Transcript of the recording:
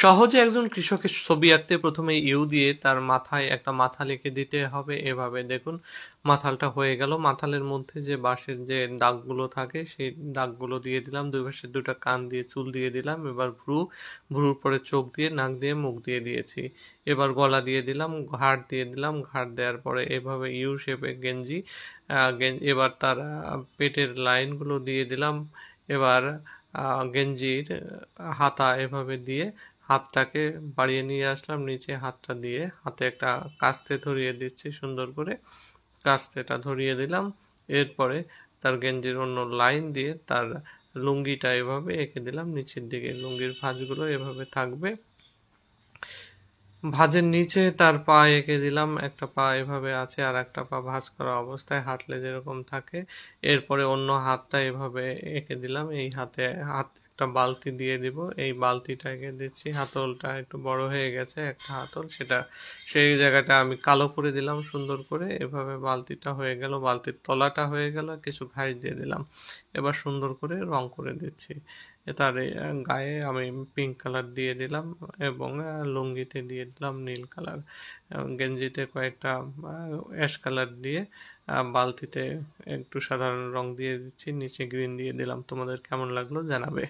সহজে একজন কৃষকের ছবি আঁকতে প্রথমে ইউ দিয়ে তার মাথায় একটা মাথাল এঁকে দিতে হবে। এভাবে দেখুন মাথালটা হয়ে গেল। মাথালের মধ্যে যে বাঁশের যে দাগগুলো থাকে সেই দাগগুলো দিয়ে দিলাম। দুই পাশে দুটো কান দিয়ে চুল দিয়ে দিলাম। এবার ভ্রুর পরে চোখ দিয়ে, নাক দিয়ে, মুখ দিয়ে দিয়েছি। এবার গলা দিয়ে দিলাম, ঘাড় দিয়ে দিলাম। ঘাড় দেওয়ার পরে এভাবে ইউ শেপে গেঞ্জি। এবার তার পেটের লাইনগুলো দিয়ে দিলাম। এবার গেঞ্জির হাতা এভাবে দিয়ে হাতটাকে বাড়িয়ে নিয়ে আসলাম নিচে, হাতটা দিয়ে হাতে একটা কাস্তে ধরিয়ে দিচ্ছি সুন্দর করে। কাস্তেটা ধরিয়ে দিলাম। এরপরে তার গেঞ্জির অন্য লাইন দিয়ে তার লুঙ্গিটা এভাবে এঁকে দিলাম নিচের দিকে। লুঙ্গির ভাঁজগুলো এভাবে থাকবে। ভাঁজের নিচে তার পা এঁকে দিলাম। একটা পা এভাবে আছে আর একটা পা ভাঁজ করা অবস্থায় হাঁটলে যেরকম থাকে। এরপরে অন্য হাতটা এভাবে এঁকে দিলাম। এই হাত একটা বালতি দিয়ে দিব। এই বালতিটা এঁকে দিচ্ছি। হাতলটা একটু বড় হয়ে গেছে একটা হাতল, সেই জায়গাটা আমি কালো করে দিলাম সুন্দর করে। এভাবে বালতিটা হয়ে গেল, বালতির তলাটা হয়ে গেল, কিছু ঘাস দিয়ে দিলাম। এবার সুন্দর করে রং করে দিচ্ছি। তার গায়ে আমি পিঙ্ক কালার দিয়ে দিলাম এবং লুঙ্গিতে দিয়ে দিলাম নীল কালার। গেঞ্জিতে কয়েকটা অ্যাশ কালার দিয়ে বালতিতে একটু সাধারণ রং দিয়ে দিচ্ছি, নিচে গ্রিন দিয়ে দিলাম। তোমাদের কেমন লাগলো জানাবে।